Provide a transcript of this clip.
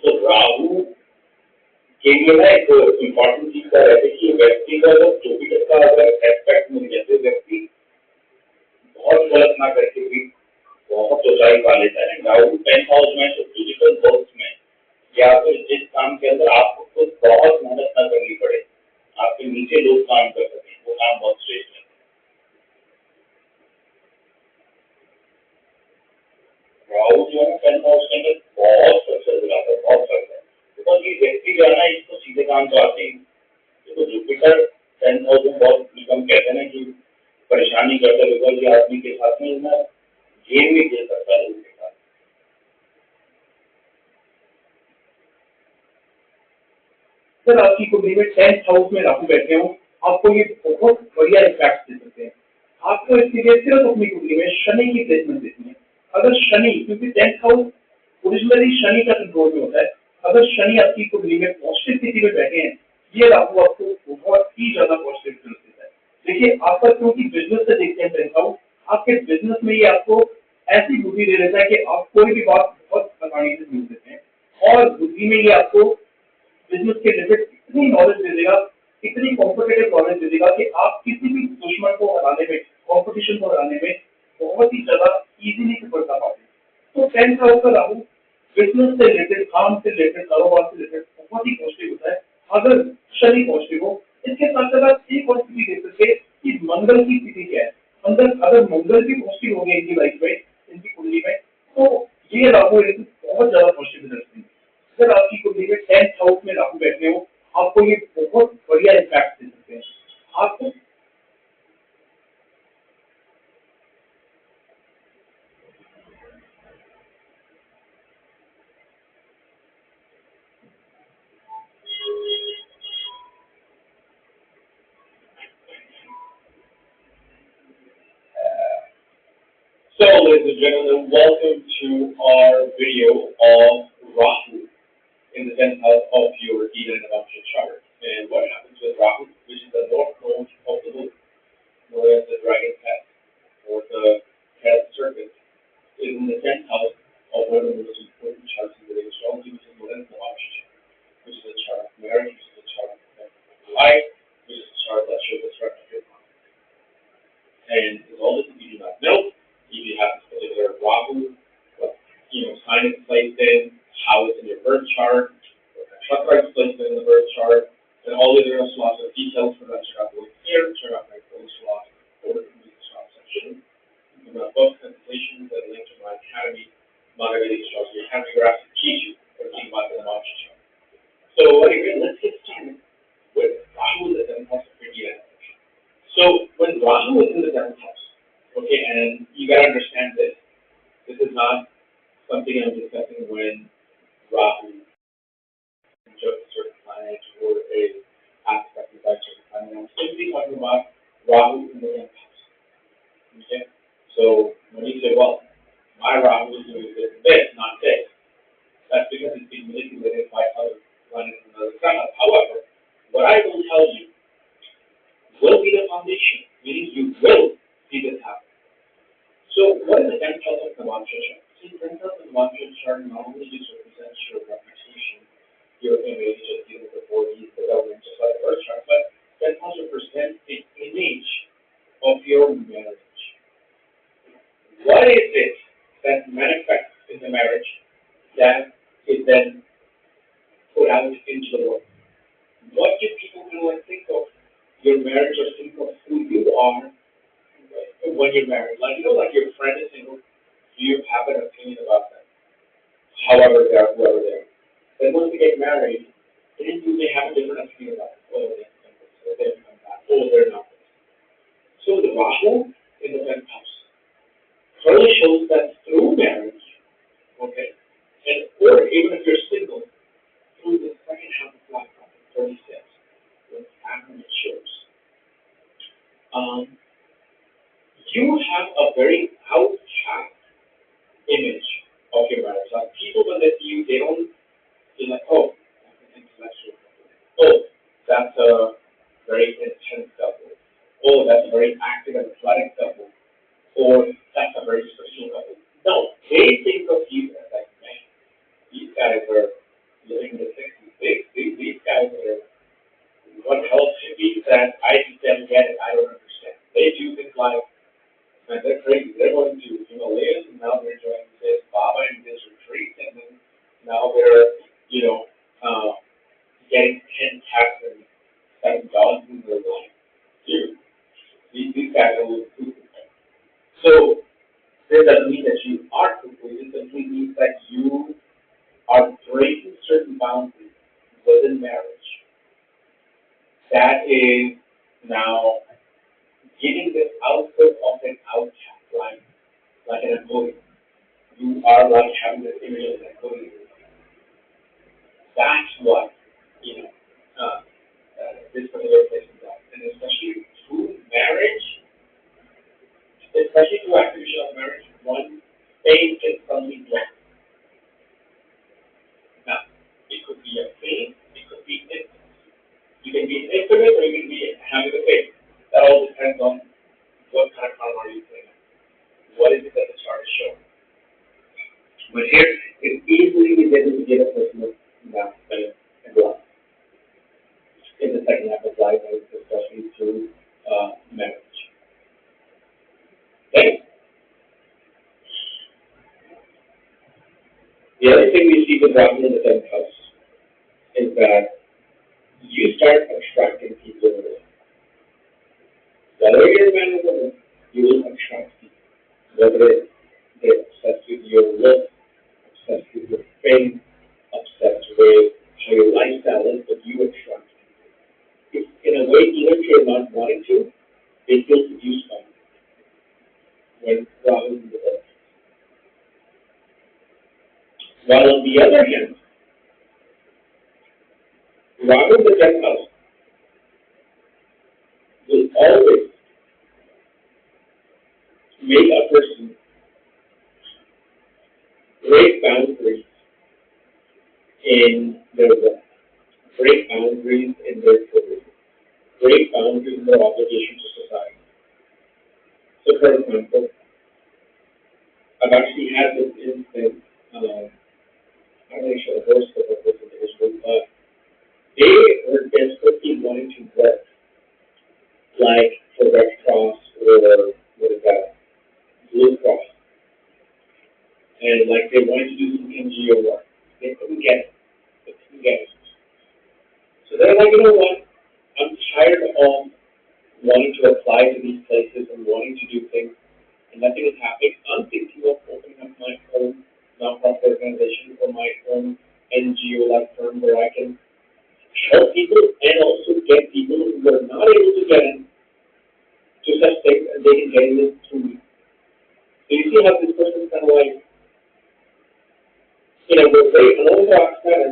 तो राहु के लिए ना एक इम्पोर्टेंट चीज का रहता है कि व्यक्ति का अगर जुपिटर का अगर एस्पेक्ट मिल जाए तो व्यक्ति बहुत गलत ना करके भी बहुत ऊंचाई पा लेता है। राहु 10th हाउस में तो फिजिकल वर्क में या फिर जिस काम के अंदर आपको खुद बहुत मेहनत ना करनी पड़े, आपके नीचे लोग काम कर सकें, वो काम बहुत श्रेष्ठ है। राहु जो है 10th हाउस के अंदर बहुत सक्सेस दिलाता है, बहुत सक्सेस, बिकॉज ये व्यक्ति जो है ना इसको सीधे काम तो आते ही। तो जुपिटर 10th हाउस में बहुत हम कहते हैं ना कि परेशानी करता है, बिकॉज ये आदमी के साथ में ना गेम भी खेल सकता है उनके साथ। सर आपकी कुंडली में 10th हाउस में राहु बैठे हो, आपको ये बहुत बढ़िया इफेक्ट दे सकते हैं। आपको इसके लिए सिर्फ अपनी कुंडली में शनि की प्लेसमेंट देखनी है। अगर शनि, क्योंकि 10th हाउस ओरिजिनली शनि का कंट्रोल में होता है, अगर शनि आपकी कुंडली में पॉजिटिव स्थिति में बैठे हैं, ये राहु आपको बहुत ही ज्यादा पॉजिटिव रिजल्ट देता है। देखिए आपका क्योंकि बिजनेस से देखते हैं 10th हाउस, आपके बिजनेस में ये आपको ऐसी बुद्धि दे देता है कि आप कोई भी बात बहुत आसानी से समझ सकते हैं, और बुद्धि में ये आपको बिजनेस के रिलेटेड इतनी नॉलेज दे देगा, इतनी कॉम्पिटेटिव नॉलेज दे देगा कि आप किसी भी दुश्मन को हराने में, कंपटीशन को हराने में बहुत ही ज्यादा इजीली सफलता पाते हैं। तो 10th हाउस का राहु बिजनेस से रिलेटेड, काम से रिलेटेड, कारोबार से रिलेटेड बहुत ही पॉजिटिव होता है अगर शनि पॉजिटिव हो। इसके साथ साथ आप एक और स्थिति देख सकते हैं कि मंगल की स्थिति क्या है। अगर मंगल भी पॉजिटिव हो गया इनकी लाइफ में, इनकी कुंडली में, तो ये राहु बहुत ज्यादा पॉजिटिव रिजल्ट देंगे। अगर आपकी कुंडली में 10th हाउस में राहु बैठे हो, आपको ये बहुत बढ़िया इम्पैक्ट दे सकते हैं। आपको So, ladies and gentlemen, welcome to our video of Rahu in the 10th house of your Eden and Navamsha chart. And what happens with Rahu, which is the north node of the moon, known as the dragon cat or the cat serpent, is in the 10th house of one of the most important charts in the astrology, which is known as the Navamsha chart, which is a chart of marriage, which is a chart of life, which is a chart that shows the start of your life. And with all this, if you do not know, if you have this particular Rahu, what sign it's placed in, how it's in your birth chart, what chakra it's placed in the birth chart, and all the other slots of details for that chart will here. Check out my full slot or the slot section. You can book consultations that link to my academy, Maidan Astrology Academy, where I can teach you everything about the Navamsha chart. So anyway, let's get started with Rahu in the 10th house of your. So when Rahu is in the 10th house, okay, and you gotta understand this. This is not something I'm discussing when Rahu conjunct a certain planet or a aspect of that certain planet. I'm simply talking about Rahu in the 10th house. Okay? So when you say, well, my Rahu is doing this, not this, that's because it's being manipulated by other planets and other stars. However, what I will tell you will be the foundation, meaning you will see this happen. So what is the 10th house of the Navamsha chart? See, the 10th house of the Navamsha chart not only just represents your reputation, your image, as you with the bodies, the government, just like the birth chart, but 10th house represents the image of your marriage. What is it that manifests in the marriage that is then put out into the world? What do people kind of think of your marriage or think of who you are when you're married? Like, like your friend is single, do you have an opinion about them? However they are, whoever they are. Then once they get married, then you may have a different opinion about them. Oh, they're single, or they become that, oh, they're not. So the Rahu in the 10th house clearly shows that through marriage, okay, and or even if you're single, through the second half of life, 36, when family matures, you have a very outcast image of your marriage. Like people when they see you, they're like, oh, that's an intellectual couple. Oh, that's a very intense couple. Oh, that's a very active and athletic couple. Or that's a very spiritual couple. No, they think of you as like, man, these guys are are like having the image that goes in. That's what, you know, this particular place is like. And especially through marriage, especially through activation of marriage, one faith can suddenly block. Now, it could be a faith, it could be intimate. You can be intimate or you can be having a faith. That all depends on what kind of karma are you playing. What is it that the chart is showing? But here, it easily is able to give a person that and blood in the second half of life, especially through marriage. Okay? The other thing we see with Rahu in the 10th house is that you start attracting people in the life. Whether you're a man or woman, you will attract people. Whether they're obsessed with your look, obsessed with your fame, obsessed with how your lifestyle is, but you attract people. If, in a way, even if you're not wanting to, they feel seduced by you when Rahu is in the earth. While on the other hand, Rahu in the 10th house will always make a person break boundaries in their work, break boundaries in their career, break boundaries in their obligation to society. So, for example, I've actually had this instance, I'm not sure the verse of this individual, but they were desperately wanting to work, like for Red Cross or what is that, Blue Cross, and like they wanted to do some NGO work. They couldn't get it. They couldn't get it. So they're like, you know what? I'm tired of wanting to apply to these places and wanting to do things, and nothing is happening. I'm thinking of opening up my own nonprofit organization or my own NGO-like firm where I can help people and also get people who are not able to get in to such things, and they can get in through me. So you see how this person is kind of like, in a very unorthodox manner,